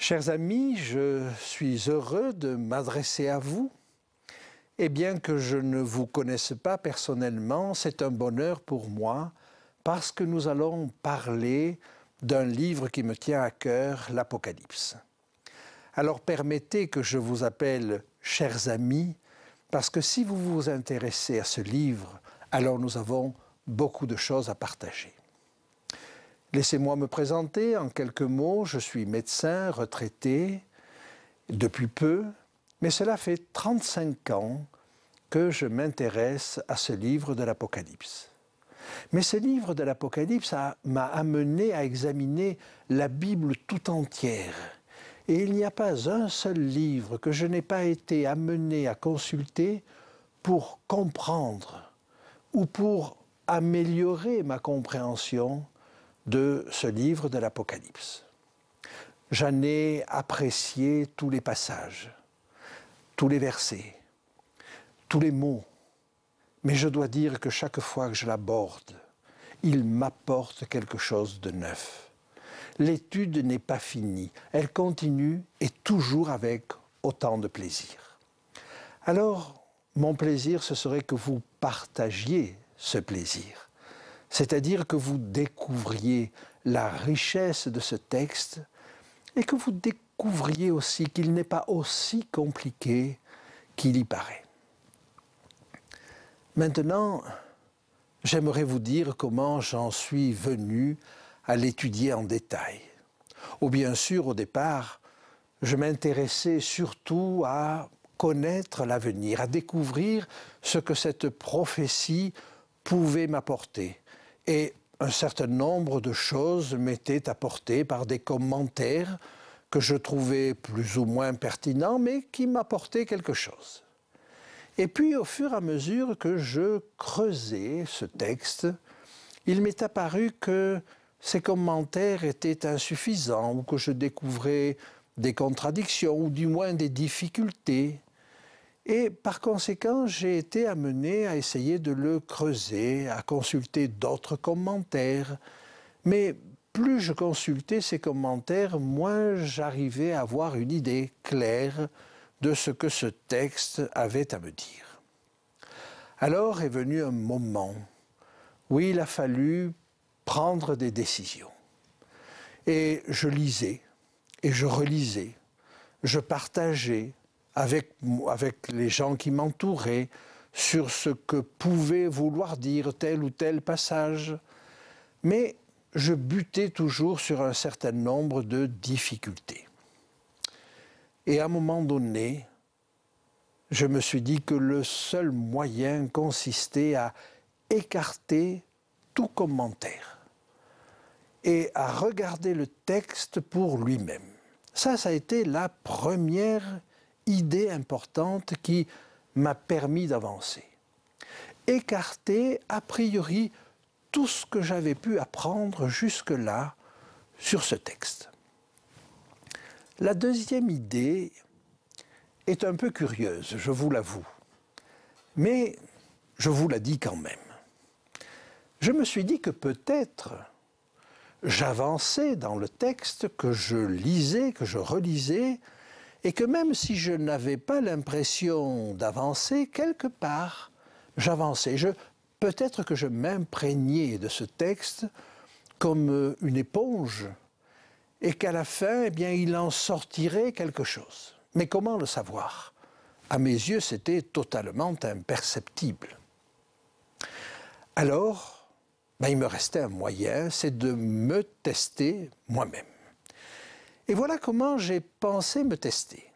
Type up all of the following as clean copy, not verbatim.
Chers amis, je suis heureux de m'adresser à vous. Et bien que je ne vous connaisse pas personnellement, c'est un bonheur pour moi parce que nous allons parler d'un livre qui me tient à cœur, l'Apocalypse. Alors permettez que je vous appelle chers amis, parce que si vous vous intéressez à ce livre, alors nous avons beaucoup de choses à partager. Laissez-moi me présenter en quelques mots. Je suis médecin retraité depuis peu, mais cela fait 35 ans que je m'intéresse à ce livre de l'Apocalypse. Mais ce livre de l'Apocalypse m'a amené à examiner la Bible tout entière. Et il n'y a pas un seul livre que je n'ai pas été amené à consulter pour comprendre ou pour améliorer ma compréhension de ce livre de l'Apocalypse. J'en ai apprécié tous les passages, tous les versets, tous les mots, mais je dois dire que chaque fois que je l'aborde, il m'apporte quelque chose de neuf. L'étude n'est pas finie, elle continue et toujours avec autant de plaisir. Alors, mon plaisir, ce serait que vous partagiez ce plaisir. C'est-à-dire que vous découvriez la richesse de ce texte et que vous découvriez aussi qu'il n'est pas aussi compliqué qu'il y paraît. Maintenant, j'aimerais vous dire comment j'en suis venu à l'étudier en détail. Ou bien sûr, au départ, je m'intéressais surtout à connaître l'avenir, à découvrir ce que cette prophétie pouvait m'apporter. Et un certain nombre de choses m'étaient apportées par des commentaires que je trouvais plus ou moins pertinents, mais qui m'apportaient quelque chose. Et puis, au fur et à mesure que je creusais ce texte, il m'est apparu que ces commentaires étaient insuffisants ou que je découvrais des contradictions ou du moins des difficultés. Et par conséquent, j'ai été amené à essayer de le creuser, à consulter d'autres commentaires. Mais plus je consultais ces commentaires, moins j'arrivais à avoir une idée claire de ce que ce texte avait à me dire. Alors est venu un moment où il a fallu prendre des décisions. Et je lisais, et je relisais, je partageais avec les gens qui m'entouraient sur ce que pouvait vouloir dire tel ou tel passage. Mais je butais toujours sur un certain nombre de difficultés. Et à un moment donné, je me suis dit que le seul moyen consistait à écarter tout commentaire et à regarder le texte pour lui-même. Ça a été la première idée importante qui m'a permis d'avancer. Écarter, a priori, tout ce que j'avais pu apprendre jusque-là sur ce texte. La deuxième idée est un peu curieuse, je vous l'avoue, mais je vous la dis quand même. Je me suis dit que peut-être j'avançais dans le texte, que je lisais, que je relisais, et que même si je n'avais pas l'impression d'avancer, quelque part, j'avançais. Peut-être que je m'imprégnais de ce texte comme une éponge, et qu'à la fin, eh bien, il en sortirait quelque chose. Mais comment le savoir? À mes yeux, c'était totalement imperceptible. Alors, il me restait un moyen, c'est de me tester moi-même. Et voilà comment j'ai pensé me tester.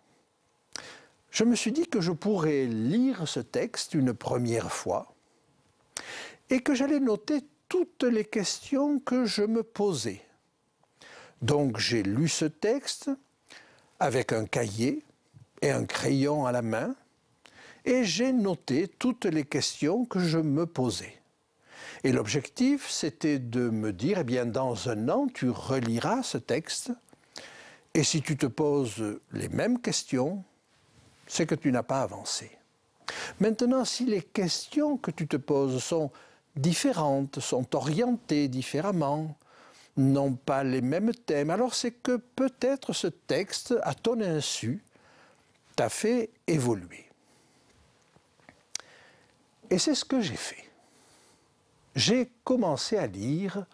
Je me suis dit que je pourrais lire ce texte une première fois et que j'allais noter toutes les questions que je me posais. Donc j'ai lu ce texte avec un cahier et un crayon à la main et j'ai noté toutes les questions que je me posais. Et l'objectif, c'était de me dire, eh bien, dans un an, tu reliras ce texte, et si tu te poses les mêmes questions, c'est que tu n'as pas avancé. Maintenant, si les questions que tu te poses sont différentes, sont orientées différemment, n'ont pas les mêmes thèmes, alors c'est que peut-être ce texte, à ton insu, t'a fait évoluer. Et c'est ce que j'ai fait. J'ai commencé à lire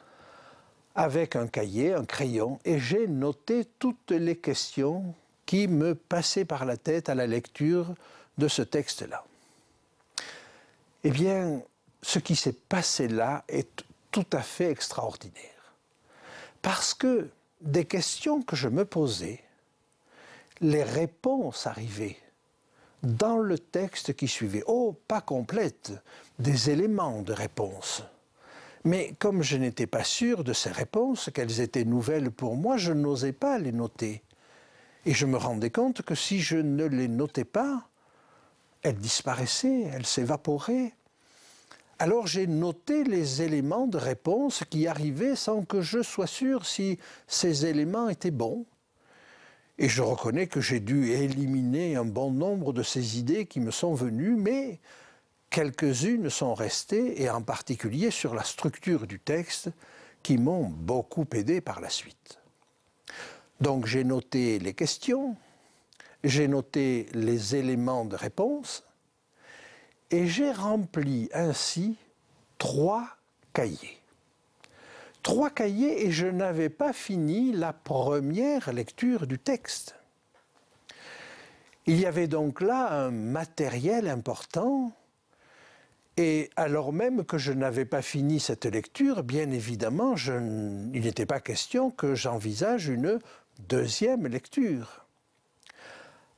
avec un cahier, un crayon, et j'ai noté toutes les questions qui me passaient par la tête à la lecture de ce texte-là. Eh bien, ce qui s'est passé là est tout à fait extraordinaire. Parce que des questions que je me posais, les réponses arrivaient dans le texte qui suivait. Oh, pas complète, des éléments de réponse. Mais comme je n'étais pas sûr de ces réponses, qu'elles étaient nouvelles pour moi, je n'osais pas les noter. Et je me rendais compte que si je ne les notais pas, elles disparaissaient, elles s'évaporaient. Alors j'ai noté les éléments de réponse qui arrivaient sans que je sois sûr si ces éléments étaient bons. Et je reconnais que j'ai dû éliminer un bon nombre de ces idées qui me sont venues, mais quelques-unes sont restées, et en particulier sur la structure du texte, qui m'ont beaucoup aidé par la suite. Donc j'ai noté les questions, j'ai noté les éléments de réponse, et j'ai rempli ainsi 3 cahiers. 3 cahiers et je n'avais pas fini la première lecture du texte. Il y avait donc là un matériel important et alors même que je n'avais pas fini cette lecture, bien évidemment, il n'était pas question que j'envisage une deuxième lecture.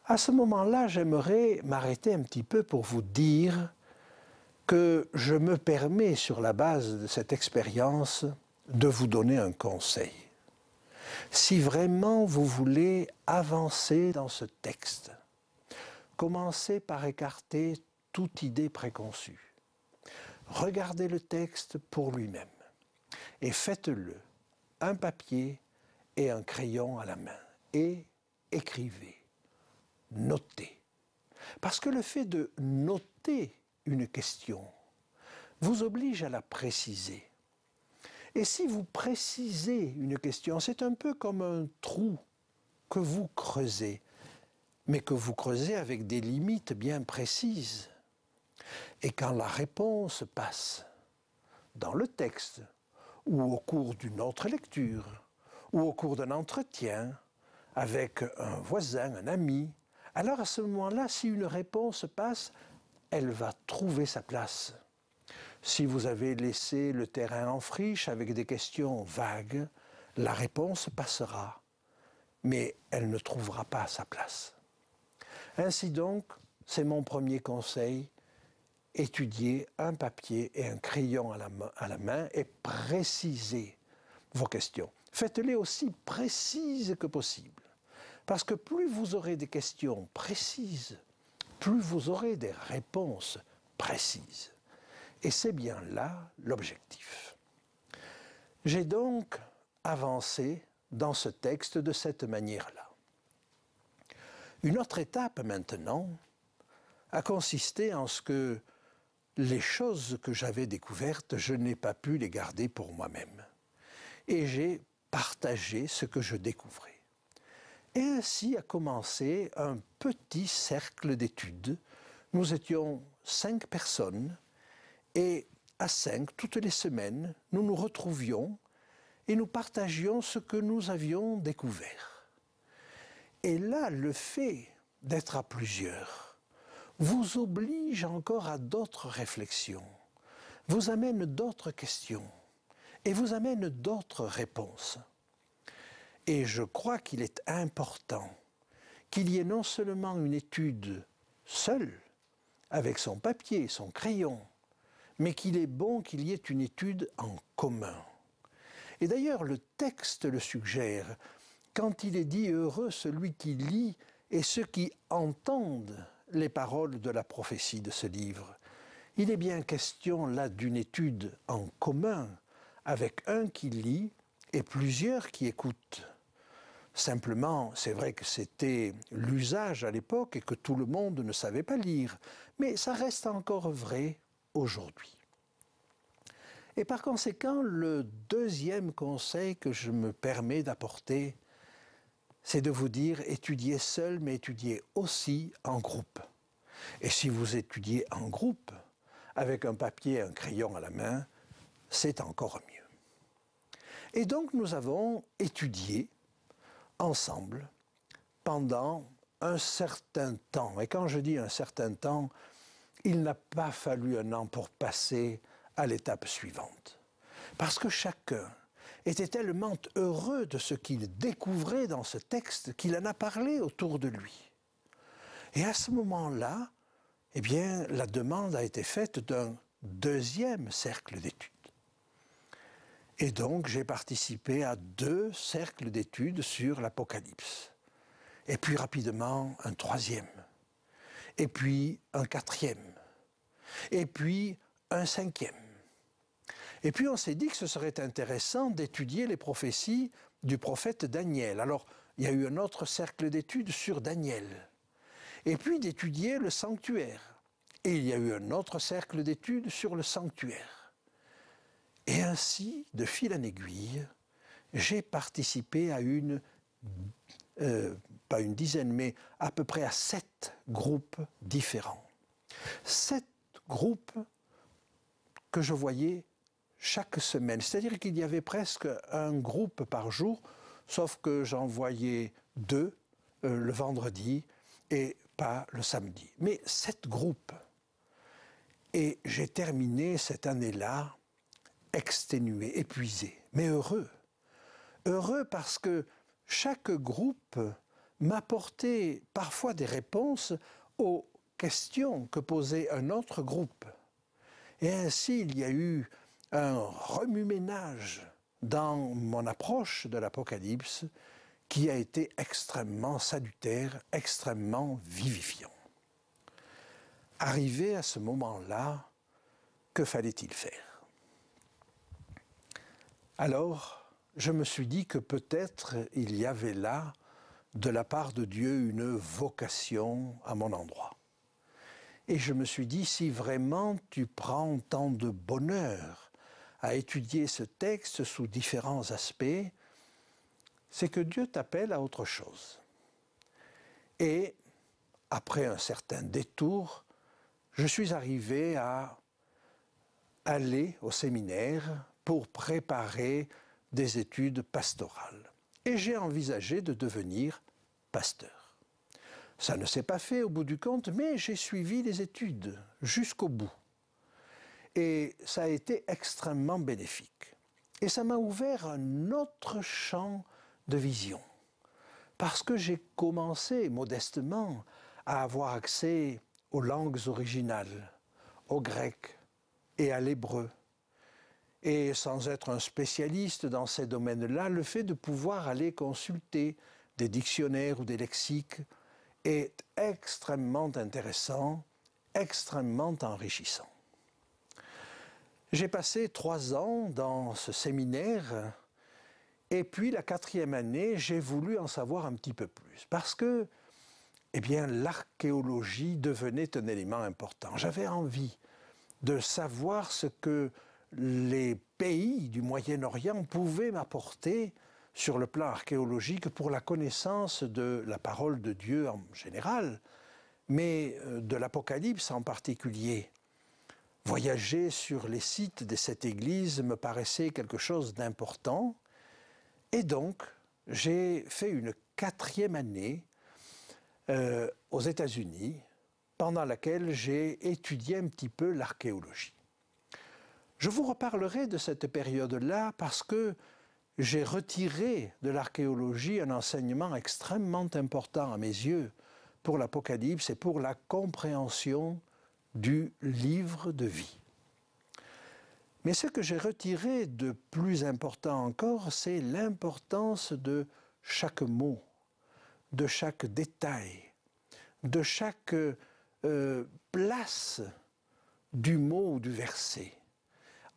À ce moment-là, j'aimerais m'arrêter un petit peu pour vous dire que je me permets, sur la base de cette expérience, de vous donner un conseil. Si vraiment vous voulez avancer dans ce texte, commencez par écarter toute idée préconçue. Regardez le texte pour lui-même et faites-le, un papier et un crayon à la main, et écrivez, notez. Parce que le fait de noter une question vous oblige à la préciser. Et si vous précisez une question, c'est un peu comme un trou que vous creusez, mais que vous creusez avec des limites bien précises. Et quand la réponse passe dans le texte, ou au cours d'une autre lecture, ou au cours d'un entretien avec un voisin, un ami, alors à ce moment-là, si une réponse passe, elle va trouver sa place. Si vous avez laissé le terrain en friche avec des questions vagues, la réponse passera, mais elle ne trouvera pas sa place. Ainsi donc, c'est mon premier conseil, étudiez un papier et un crayon à la main et précisez vos questions. Faites-les aussi précises que possible, parce que plus vous aurez des questions précises, plus vous aurez des réponses précises. Et c'est bien là l'objectif. J'ai donc avancé dans ce texte de cette manière-là. Une autre étape maintenant a consisté en ce que les choses que j'avais découvertes, je n'ai pas pu les garder pour moi-même. Et j'ai partagé ce que je découvrais. Et ainsi a commencé un petit cercle d'études. Nous étions 5 personnes. Et à 5, toutes les semaines, nous nous retrouvions et nous partagions ce que nous avions découvert. Et là, le fait d'être à plusieurs vous oblige encore à d'autres réflexions, vous amène d'autres questions et vous amène d'autres réponses. Et je crois qu'il est important qu'il y ait non seulement une étude seule, avec son papier, son crayon, mais qu'il est bon qu'il y ait une étude en commun. Et d'ailleurs, le texte le suggère, quand il est dit « heureux celui qui lit et ceux qui entendent les paroles de la prophétie de ce livre ». Il est bien question là d'une étude en commun, avec un qui lit et plusieurs qui écoutent. Simplement, c'est vrai que c'était l'usage à l'époque et que tout le monde ne savait pas lire, mais ça reste encore vrai aujourd'hui. Et par conséquent, le deuxième conseil que je me permets d'apporter, c'est de vous dire étudiez seul, mais étudiez aussi en groupe. Et si vous étudiez en groupe, avec un papier et un crayon à la main, c'est encore mieux. Et donc nous avons étudié ensemble pendant un certain temps. Et quand je dis un certain temps, il n'a pas fallu un an pour passer à l'étape suivante. Parce que chacun était tellement heureux de ce qu'il découvrait dans ce texte qu'il en a parlé autour de lui. Et à ce moment-là, eh bien, la demande a été faite d'un deuxième cercle d'études. Et donc, j'ai participé à 2 cercles d'études sur l'Apocalypse. Et puis rapidement, un 3e. Et puis un 4e. Et puis un 5e. Et puis on s'est dit que ce serait intéressant d'étudier les prophéties du prophète Daniel. Alors, il y a eu un autre cercle d'études sur Daniel. Et puis d'étudier le sanctuaire. Et il y a eu un autre cercle d'études sur le sanctuaire. Et ainsi, de fil en aiguille, j'ai participé à pas une dizaine, mais à peu près à 7 groupes différents. 7 groupes que je voyais chaque semaine. C'est-à-dire qu'il y avait presque un groupe par jour, sauf que j'en voyais 2 le vendredi et pas le samedi. Mais 7 groupes. Et j'ai terminé cette année-là exténué, épuisé, mais heureux. Heureux parce que chaque groupe m'apportait parfois des réponses aux questions que posait un autre groupe. Et ainsi, il y a eu un remue-ménage dans mon approche de l'Apocalypse qui a été extrêmement salutaire, extrêmement vivifiant. Arrivé à ce moment-là, que fallait-il faire? Alors, je me suis dit que peut-être il y avait là, de la part de Dieu, une vocation à mon endroit. Et je me suis dit, si vraiment tu prends tant de bonheur à étudier ce texte sous différents aspects, c'est que Dieu t'appelle à autre chose. Et après un certain détour, je suis arrivé à aller au séminaire pour préparer des études pastorales. Et j'ai envisagé de devenir pasteur. Ça ne s'est pas fait au bout du compte, mais j'ai suivi les études jusqu'au bout. Et ça a été extrêmement bénéfique. Et ça m'a ouvert un autre champ de vision. Parce que j'ai commencé modestement à avoir accès aux langues originales, au grec et à l'hébreu. Et sans être un spécialiste dans ces domaines-là, le fait de pouvoir aller consulter des dictionnaires ou des lexiques est extrêmement intéressant, extrêmement enrichissant. J'ai passé 3 ans dans ce séminaire et puis la 4e année, j'ai voulu en savoir un petit peu plus parce que eh bien, l'archéologie devenait un élément important. J'avais envie de savoir ce que les pays du Moyen-Orient pouvaient m'apporter sur le plan archéologique pour la connaissance de la parole de Dieu en général, mais de l'Apocalypse en particulier. Voyager sur les sites de cette église me paraissait quelque chose d'important, et donc j'ai fait une 4e année aux États-Unis, pendant laquelle j'ai étudié un petit peu l'archéologie. Je vous reparlerai de cette période-là parce que j'ai retiré de l'archéologie un enseignement extrêmement important à mes yeux pour l'Apocalypse et pour la compréhension du livre de vie. Mais ce que j'ai retiré de plus important encore, c'est l'importance de chaque mot, de chaque détail, de chaque place du mot ou du verset.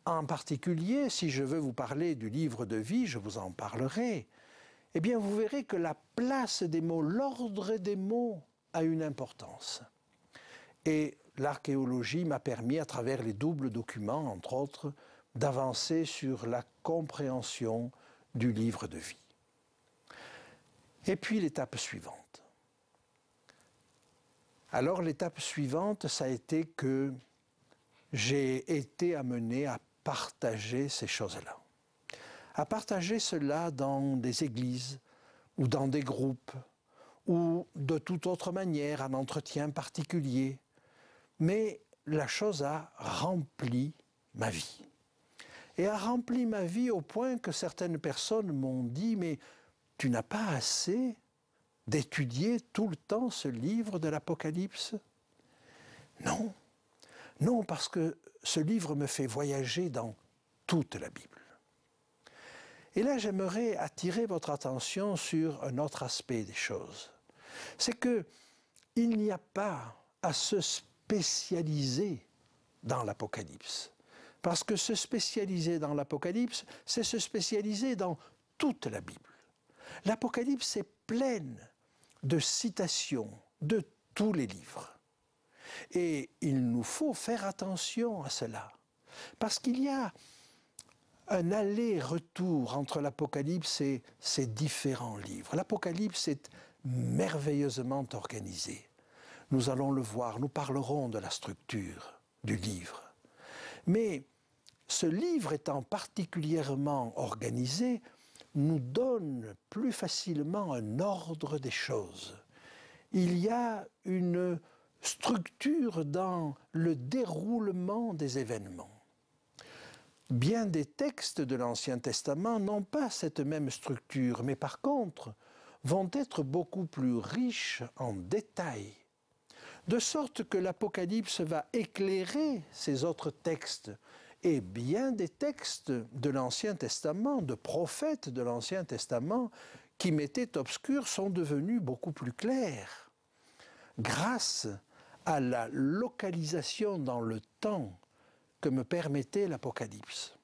En particulier, si je veux vous parler du livre de vie, je vous en parlerai, eh bien vous verrez que la place des mots, l'ordre des mots a une importance. Et l'archéologie m'a permis, à travers les doubles documents, entre autres, d'avancer sur la compréhension du livre de vie. Et puis l'étape suivante. Alors l'étape suivante, ça a été que j'ai été amené à partager ces choses-là. À partager cela dans des églises ou dans des groupes ou de toute autre manière, un entretien particulier. Mais la chose a rempli ma vie. Et a rempli ma vie au point que certaines personnes m'ont dit « Mais tu n'as pas assez d'étudier tout le temps ce livre de l'Apocalypse ?» Non, non, parce que ce livre me fait voyager dans toute la Bible. Et là, j'aimerais attirer votre attention sur un autre aspect des choses. C'est qu'il n'y a pas à se spécialiser dans l'Apocalypse. Parce que se spécialiser dans l'Apocalypse, c'est se spécialiser dans toute la Bible. L'Apocalypse est pleine de citations de tous les livres. Et il nous faut faire attention à cela. Parce qu'il y a un aller-retour entre l'Apocalypse et ces différents livres. L'Apocalypse est merveilleusement organisé. Nous allons le voir, nous parlerons de la structure du livre. Mais ce livre étant particulièrement organisé, nous donne plus facilement un ordre des choses. Il y a une structure dans le déroulement des événements. Bien des textes de l'Ancien Testament n'ont pas cette même structure, mais par contre vont être beaucoup plus riches en détails, de sorte que l'Apocalypse va éclairer ces autres textes. Et bien des textes de l'Ancien Testament, de prophètes de l'Ancien Testament, qui m'étaient obscurs, sont devenus beaucoup plus clairs, grâce à la localisation dans le temps que me permettait l'Apocalypse.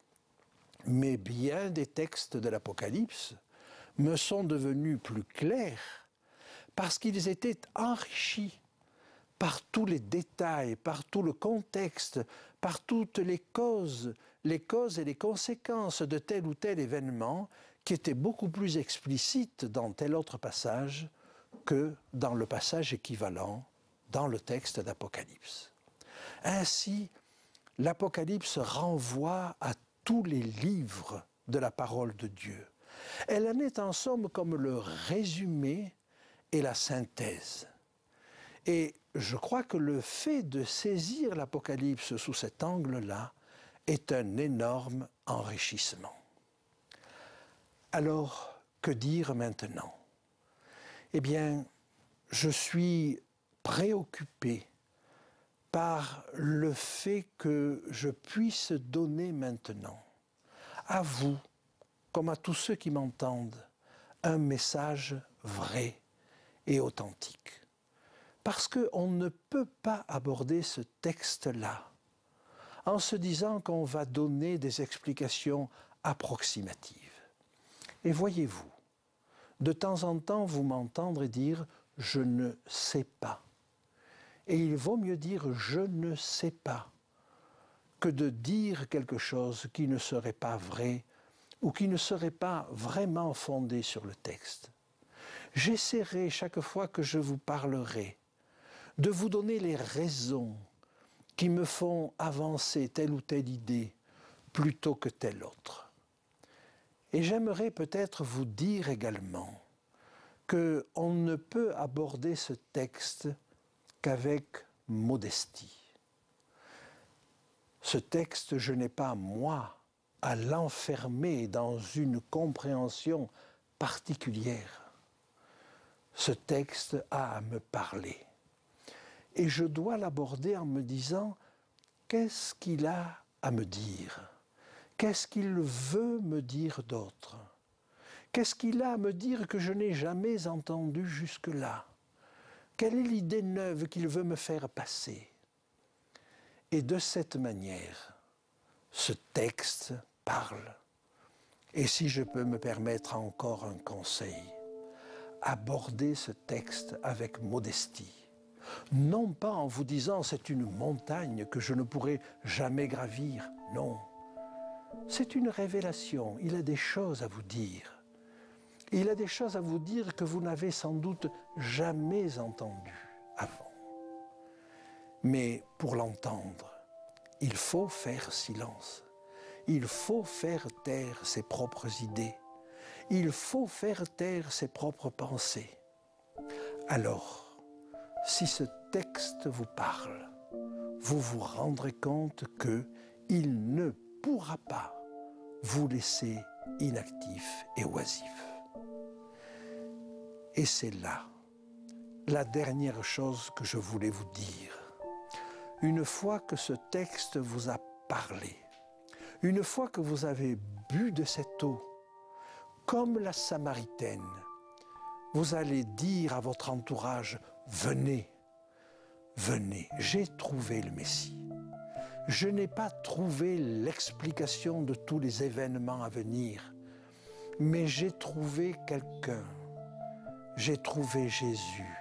Mais bien des textes de l'Apocalypse me sont devenus plus clairs parce qu'ils étaient enrichis par tous les détails, par tout le contexte, par toutes les causes et les conséquences de tel ou tel événement qui étaient beaucoup plus explicites dans tel autre passage que dans le passage équivalent dans le texte d'Apocalypse. Ainsi, l'Apocalypse renvoie à tous les livres de la parole de Dieu. Elle en est en somme comme le résumé et la synthèse. Et je crois que le fait de saisir l'Apocalypse sous cet angle-là est un énorme enrichissement. Alors, que dire maintenant? Eh bien, je suis préoccupé par le fait que je puisse donner maintenant à vous, comme à tous ceux qui m'entendent, un message vrai et authentique. Parce qu'on ne peut pas aborder ce texte-là en se disant qu'on va donner des explications approximatives. Et voyez-vous, de temps en temps, vous m'entendrez dire « je ne sais pas ». Et il vaut mieux dire « je ne sais pas » que de dire quelque chose qui ne serait pas vrai ou qui ne serait pas vraiment fondé sur le texte. J'essaierai chaque fois que je vous parlerai de vous donner les raisons qui me font avancer telle ou telle idée plutôt que telle autre. Et j'aimerais peut-être vous dire également qu'on ne peut aborder ce texte qu'avec modestie. Ce texte, je n'ai pas, moi, à l'enfermer dans une compréhension particulière. Ce texte a à me parler. Et je dois l'aborder en me disant, qu'est-ce qu'il a à me dire? Qu'est-ce qu'il veut me dire d'autre? Qu'est-ce qu'il a à me dire que je n'ai jamais entendu jusque-là? Quelle est l'idée neuve qu'il veut me faire passer? Et de cette manière, ce texte parle. Et si je peux me permettre encore un conseil, abordez ce texte avec modestie. Non pas en vous disant c'est une montagne que je ne pourrai jamais gravir, non. C'est une révélation, il a des choses à vous dire. Il a des choses à vous dire que vous n'avez sans doute jamais entendues avant. Mais pour l'entendre, il faut faire silence. Il faut faire taire ses propres idées. Il faut faire taire ses propres pensées. Alors, si ce texte vous parle, vous vous rendrez compte qu'il ne pourra pas vous laisser inactif et oisif. Et c'est là la dernière chose que je voulais vous dire. Une fois que ce texte vous a parlé, une fois que vous avez bu de cette eau, comme la Samaritaine, vous allez dire à votre entourage, venez, venez, j'ai trouvé le Messie. Je n'ai pas trouvé l'explication de tous les événements à venir, mais j'ai trouvé quelqu'un. J'ai trouvé Jésus.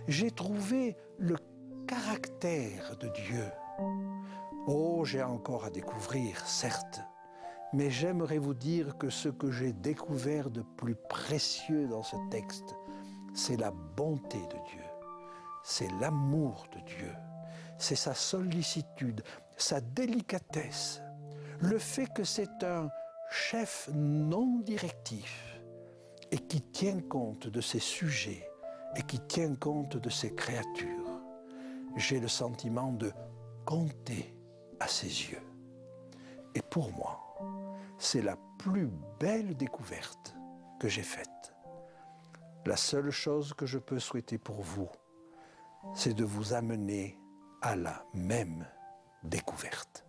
J'ai trouvé le caractère de Dieu. Oh, j'ai encore à découvrir, certes, mais j'aimerais vous dire que ce que j'ai découvert de plus précieux dans ce texte, c'est la bonté de Dieu, c'est l'amour de Dieu, c'est sa sollicitude, sa délicatesse, le fait que c'est un chef non directif et qui tient compte de ses sujets et qui tient compte de ses créatures. J'ai le sentiment de compter à ses yeux. Et pour moi, c'est la plus belle découverte que j'ai faite. La seule chose que je peux souhaiter pour vous, c'est de vous amener à la même découverte.